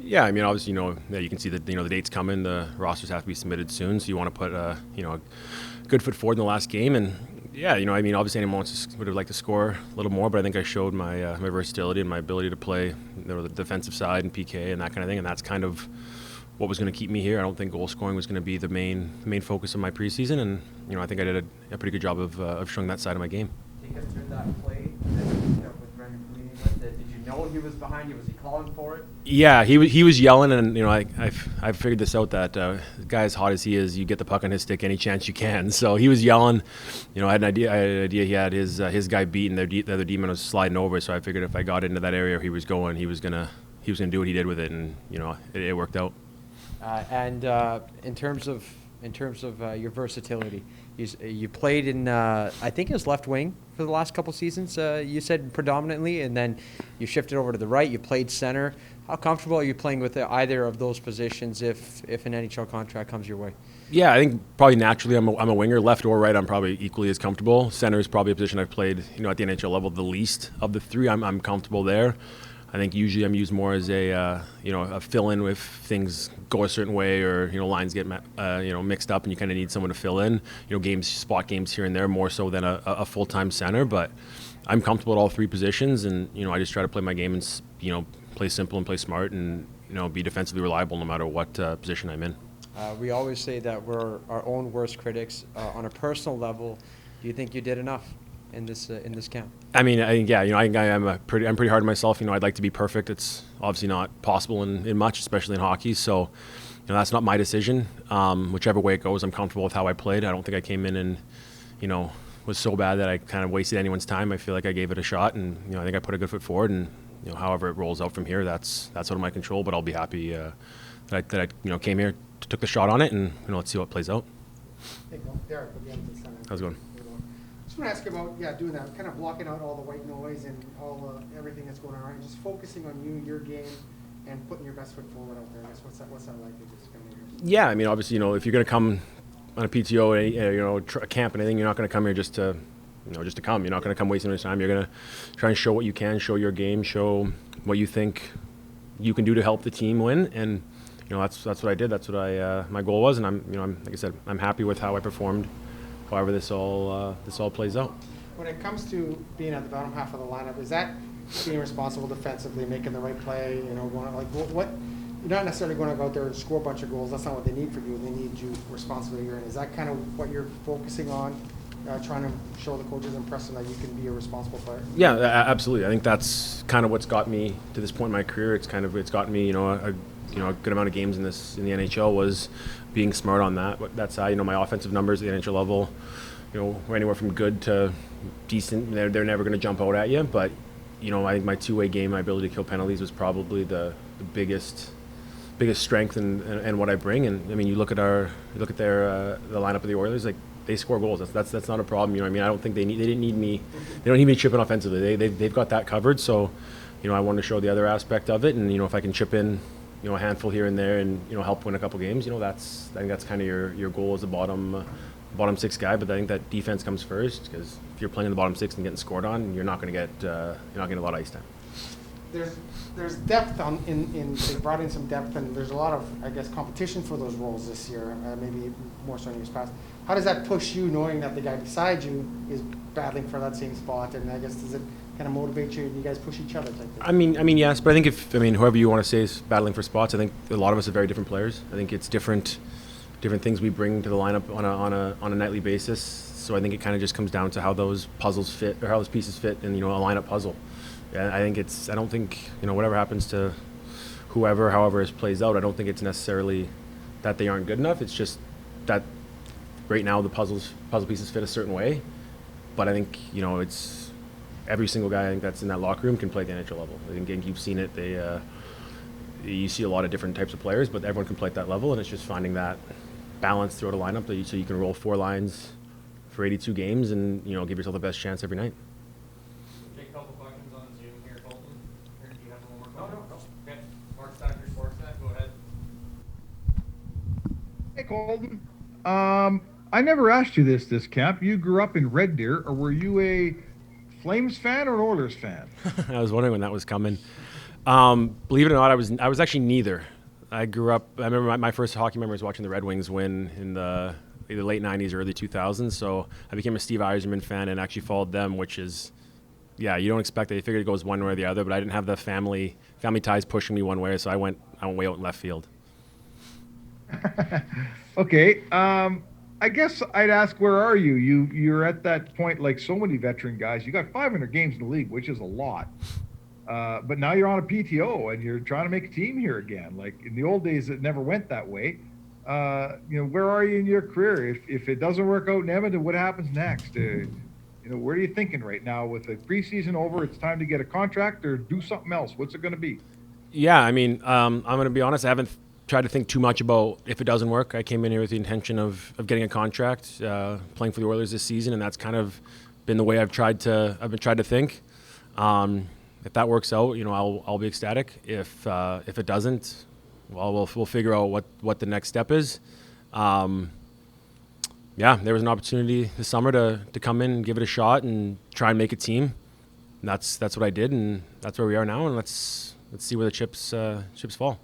Yeah, I mean, obviously, yeah, you can see that the date's coming. The rosters have to be submitted soon, so you want to put a good foot forward in the last game. And yeah, I mean, obviously, anyone would have liked to score a little more, but I think I showed my versatility and my ability to play the defensive side and PK and that kind of thing. And that's kind of what was going to keep me here. I don't think goal scoring was going to be the main focus of my preseason, and I think I did a pretty good job of showing that side of my game. Take us through that play that you ended up with Brendan Fleeting with. Did you know he was behind you? Was he calling for it? Yeah, he was yelling, and I figured this out that the guy as hot as he is, you get the puck on his stick any chance you can. So he was yelling. I had an idea he had his guy beat, and the other D-man was sliding over. So I figured if I got into that area where he was going, he was gonna do what he did with it, and it worked out. And in terms of your versatility, you played in I think it was left wing for the last couple seasons. You said predominantly, and then you shifted over to the right. You played center. How comfortable are you playing with either of those positions if an NHL contract comes your way? Yeah, I think probably naturally I'm a winger, left or right. I'm probably equally as comfortable. Center is probably a position I've played at the NHL level the least of the three. I'm comfortable there. I think usually I'm used more as a fill-in if things go a certain way or lines get mixed up and you kind of need someone to fill in. Spot games here and there more so than a full-time center. But I'm comfortable at all three positions, and I just try to play my game and play simple and play smart and be defensively reliable no matter what position I'm in. We always say that we're our own worst critics. On a personal level, do you think you did enough in this camp? I mean, I think I'm pretty hard on myself. I'd like to be perfect. It's obviously not possible in much, especially in hockey. So, that's not my decision. Whichever way it goes, I'm comfortable with how I played. I don't think I came in and, was so bad that I kind of wasted anyone's time. I feel like I gave it a shot, and I think I put a good foot forward. And however it rolls out from here, that's out of my control. But I'll be happy that I came here, took the shot on it, and let's see what plays out. Hey, Derek, again, to the center. How's it going? Just want to ask you about doing that, kind of blocking out all the white noise and all everything that's going on, and just focusing on you, your game, and putting your best foot forward out there. I guess what's that like? Just kind of yeah, I mean, obviously, if you're going to come on a PTO, a camp and anything, you're not going to come here just to come. You're not going to come wasting your time. You're going to try and show what you can, show your game, show what you think you can do to help the team win, and that's what I did. That's what my goal was, and I'm like I said, I'm happy with how I performed. However, this all plays out. When it comes to being at the bottom half of the lineup, is that being responsible defensively, making the right play? Going what? You're not necessarily going to go out there and score a bunch of goals. That's not what they need for you. They need you responsibly here. And is that kind of what you're focusing on, trying to show the coaches, impress them that you can be a responsible player? Yeah, absolutely. I think that's kind of what's got me to this point in my career. It's gotten me, a good amount of games in the NHL was being smart on that side. My offensive numbers at the NHL level, were anywhere from good to decent. They're never going to jump out at you, but I think my two-way game, my ability to kill penalties was probably the biggest strength and what I bring. And I mean, you look at the lineup of the Oilers, like they score goals. That's not a problem. I don't think they didn't need me. They don't need me chipping offensively. They've got that covered. So, I wanted to show the other aspect of it, and if I can chip in a handful here and there and help win a couple games, I think that's kind of your goal as a bottom six guy. But I think that defense comes first, because if you're playing in the bottom six and getting scored on, you're not going to get a lot of ice time. There's depth they brought in some depth, and there's a lot of, I guess, competition for those roles this year, maybe more so in years past. How does that push you, knowing that the guy beside you is battling for that same spot? And I guess, does it kind of motivate you and you guys push each other type thing? I mean, yes, but I think whoever you want to say is battling for spots, I think a lot of us are very different players. I think it's different things we bring to the lineup on a nightly basis. So I think it kind of just comes down to how those puzzles fit, or how those pieces fit in a lineup puzzle. Yeah, I don't think whatever happens to however it plays out, I don't think it's necessarily that they aren't good enough. It's just that right now the puzzle pieces fit a certain way. But I think it's every single guy I think that's in that locker room can play at the NHL level. I think you've seen it. You see a lot of different types of players, but everyone can play at that level, and it's just finding that balance throughout a lineup so you can roll 4 lines for 82 games and give yourself the best chance every night. Take a couple questions on Zoom here, Colton. Or do you have one more comment? No. Okay. Mark Stacker, Sportsnet, go ahead. Hey, Colton. I never asked you this camp. You grew up in Red Deer, or were you a Flames fan or an Oilers fan? I was wondering when that was coming. Believe it or not, I was actually neither. I grew up. I remember my first hockey memory was watching the Red Wings win in the either late '90s or early 2000s. So I became a Steve Yzerman fan and actually followed them, which is, yeah, you don't expect it. You figured it goes one way or the other, but I didn't have the family ties pushing me one way, so I went way out in left field. Okay. I guess I'd ask, where are you? You're at that point, like so many veteran guys. You got 500 games in the league, which is a lot. But now you're on a PTO and you're trying to make a team here again. Like in the old days, it never went that way. Where are you in your career? If it doesn't work out in Edmonton, what happens next? Where are you thinking right now? With the preseason over, it's time to get a contract or do something else. What's it going to be? Yeah, I mean, I'm going to be honest. I haven't tried to think too much about if it doesn't work. I came in here with the intention of getting a contract, playing for the Oilers this season, and that's kind of been the way I've been tried to think. If that works out, I'll be ecstatic. If it doesn't, well, we'll figure out what the next step is. Yeah, there was an opportunity this summer to come in and give it a shot and try and make a team. And that's what I did, and that's where we are now. And let's see where the chips fall.